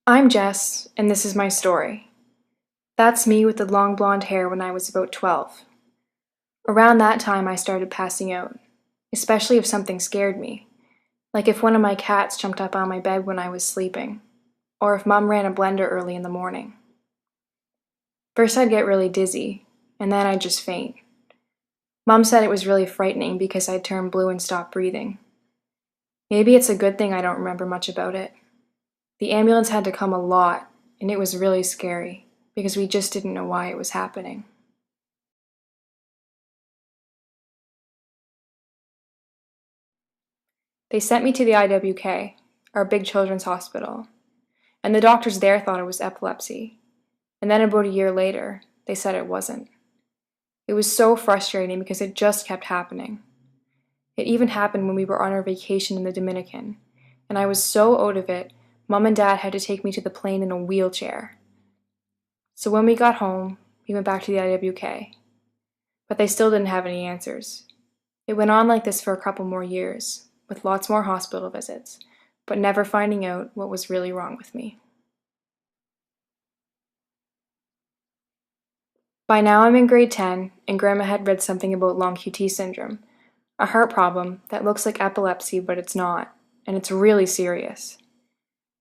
I'm Jess, and this is my story. That's me with the long blonde hair when I was about 12. Around that time, I started passing out, especially if something scared me, like if one of my cats jumped up on my bed when I was sleeping, or if Mom ran a blender early in the morning. First, I'd get really dizzy, and then I'd just faint. Mom said it was really frightening because I'd turn blue and stop breathing. Maybe it's a good thing I don't remember much about it. The ambulance had to come a lot, and it was really scary because we just didn't know why it was happening. They sent me to the IWK, our big children's hospital, and the doctors there thought it was epilepsy. And then about a year later, they said it wasn't. It was so frustrating because it just kept happening. It even happened when we were on our vacation in the Dominican, and I was so out of it, Mom and Dad had to take me to the plane in a wheelchair. So when we got home, we went back to the IWK. But they still didn't have any answers. It went on like this for a couple more years, with lots more hospital visits, but never finding out what was really wrong with me. By now I'm in grade 10, and Grandma had read something about long QT syndrome, a heart problem that looks like epilepsy but it's not, and it's really serious.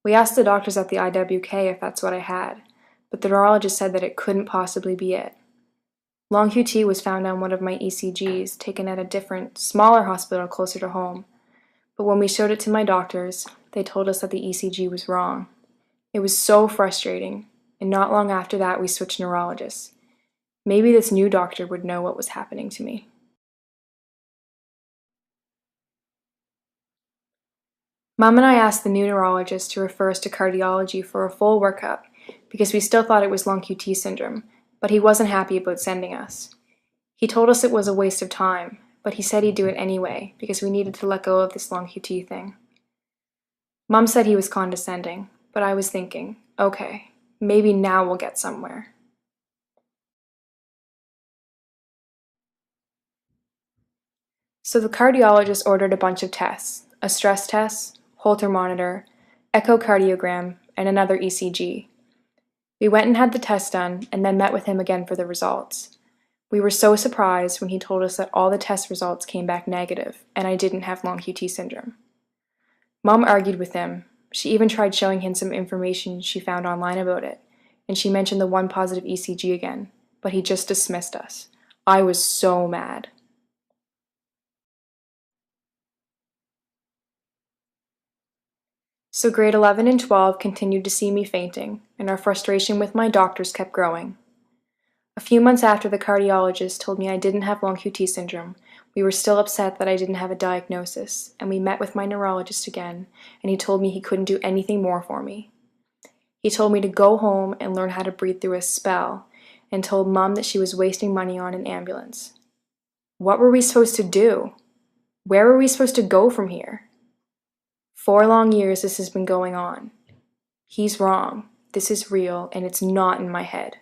We asked the doctors at the IWK if that's what I had, but the neurologist said that it couldn't possibly be it. Long QT was found on one of my ECGs taken at a different, smaller hospital closer to home, but when we showed it to my doctors, they told us that the ECG was wrong. It was so frustrating, and not long after that we switched neurologists. Maybe this new doctor would know what was happening to me. Mom and I asked the new neurologist to refer us to cardiology for a full workup because we still thought it was long QT syndrome, but he wasn't happy about sending us. He told us it was a waste of time, but he said he'd do it anyway because we needed to let go of this long QT thing. Mom said he was condescending, but I was thinking, okay, maybe now we'll get somewhere. So the cardiologist ordered a bunch of tests, a stress test, Holter monitor, echocardiogram, and another ECG. We went and had the test done and then met with him again for the results. We were so surprised when he told us that all the test results came back negative and I didn't have long QT syndrome. Mom argued with him. She even tried showing him some information she found online about it, and she mentioned the one positive ECG again, but he just dismissed us. I was so mad. So grade 11 and 12 continued to see me fainting, and our frustration with my doctors kept growing. A few months after the cardiologist told me I didn't have long QT syndrome, we were still upset that I didn't have a diagnosis, and we met with my neurologist again, and he told me he couldn't do anything more for me. He told me to go home and learn how to breathe through a spell, and told Mom that she was wasting money on an ambulance. What were we supposed to do? Where were we supposed to go from here? 4 long years this has been going on. He's wrong. This is real, and it's not in my head.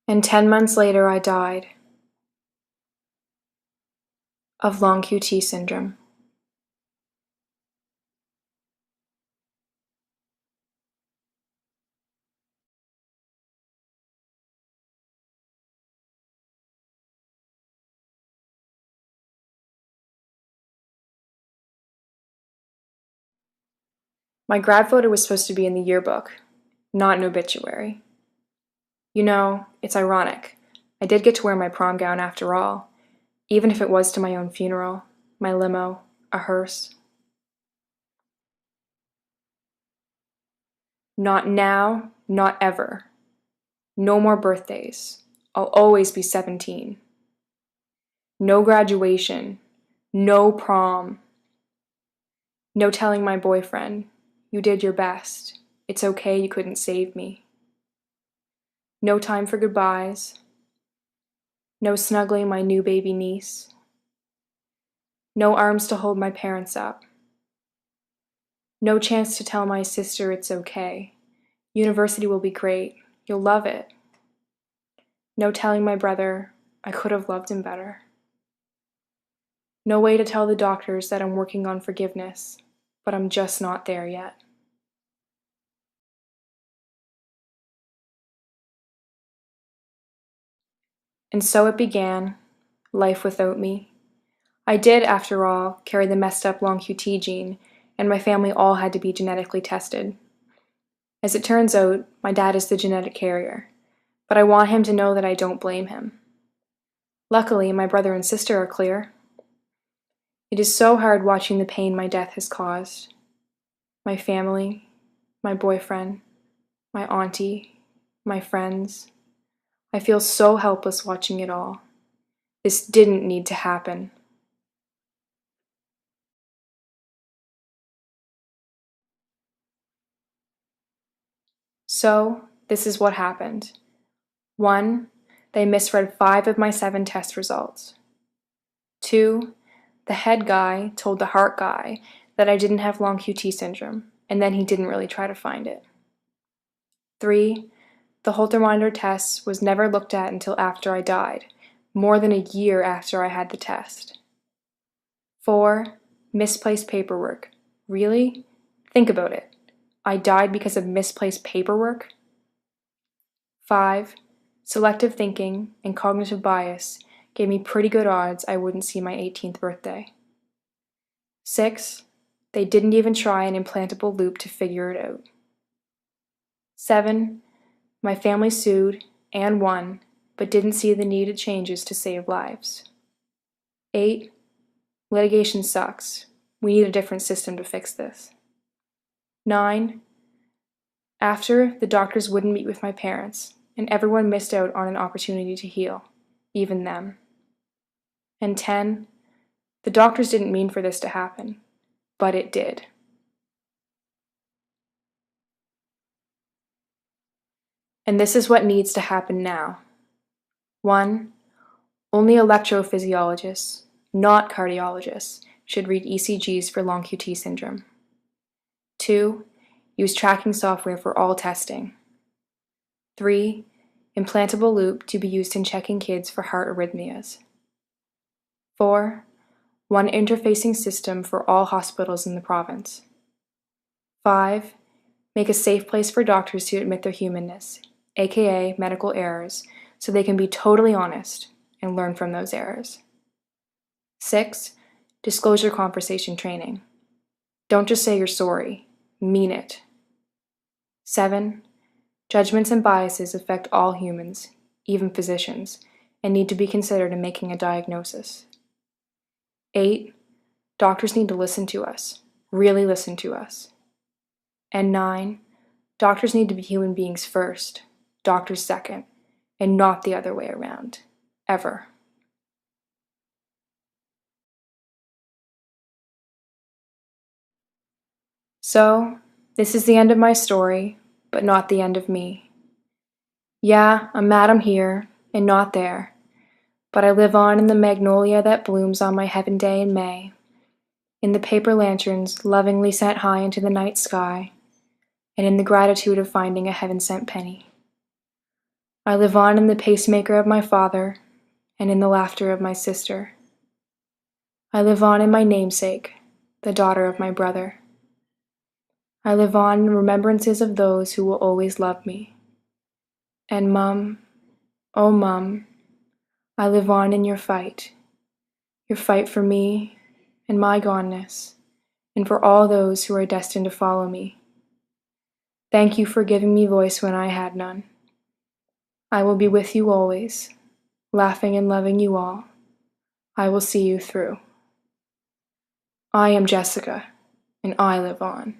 And 10 months later, I died of long QT syndrome. My grad photo was supposed to be in the yearbook, not an obituary. You know, it's ironic. I did get to wear my prom gown after all, even if it was to my own funeral, my limo, a hearse. Not now, not ever. No more birthdays. I'll always be 17. No graduation. No prom. No telling my boyfriend, you did your best. It's okay you couldn't save me. No time for goodbyes. No snuggling my new baby niece. No arms to hold my parents up. No chance to tell my sister it's okay. University will be great. You'll love it. No telling my brother I could have loved him better. No way to tell the doctors that I'm working on forgiveness, but I'm just not there yet. And so it began, life without me. I did, after all, carry the messed up long QT gene, and my family all had to be genetically tested. As it turns out, my dad is the genetic carrier, but I want him to know that I don't blame him. Luckily, my brother and sister are clear. It is so hard watching the pain my death has caused. My family, my boyfriend, my auntie, my friends. I feel so helpless watching it all. This didn't need to happen. So, this is what happened. 1. They misread 5 of my 7 test results. 2. The head guy told the heart guy that I didn't have long QT syndrome, and then he didn't really try to find it. 3. The Holter-Monitor test was never looked at until after I died, more than a year after I had the test. 4. Misplaced paperwork. Really? Think about it. I died because of misplaced paperwork? 5. Selective thinking and cognitive bias gave me pretty good odds I wouldn't see my 18th birthday. 6. They didn't even try an implantable loop to figure it out. 7. My family sued and won, but didn't see the needed changes to save lives. 8. Litigation sucks. We need a different system to fix this. 9. After, the doctors wouldn't meet with my parents, and everyone missed out on an opportunity to heal, even them. And 10. The doctors didn't mean for this to happen, but it did. And this is what needs to happen now. 1. Only electrophysiologists, not cardiologists, should read ECGs for long QT syndrome. 2. Use tracking software for all testing. 3. Implantable loop to be used in checking kids for heart arrhythmias. 4. One interfacing system for all hospitals in the province. 5. Make a safe place for doctors to admit their humanness, aka medical errors, so they can be totally honest and learn from those errors. 6. Disclosure conversation training. Don't just say you're sorry, mean it. 7. Judgments and biases affect all humans, even physicians, and need to be considered in making a diagnosis. 8. Doctors need to listen to us, really listen to us. And 9. Doctors need to be human beings first, doctors second, and not the other way around, ever. So, this is the end of my story, but not the end of me. Yeah, I'm mad I'm here, and not there, but I live on in the magnolia that blooms on my heaven day in May, in the paper lanterns lovingly sent high into the night sky, and in the gratitude of finding a heaven-sent penny. I live on in the pacemaker of my father, and in the laughter of my sister. I live on in my namesake, the daughter of my brother. I live on in remembrances of those who will always love me. And Mum, oh Mum, I live on in your fight for me and my goneness, and for all those who are destined to follow me. Thank you for giving me voice when I had none. I will be with you always, laughing and loving you all. I will see you through. I am Jessica, and I live on.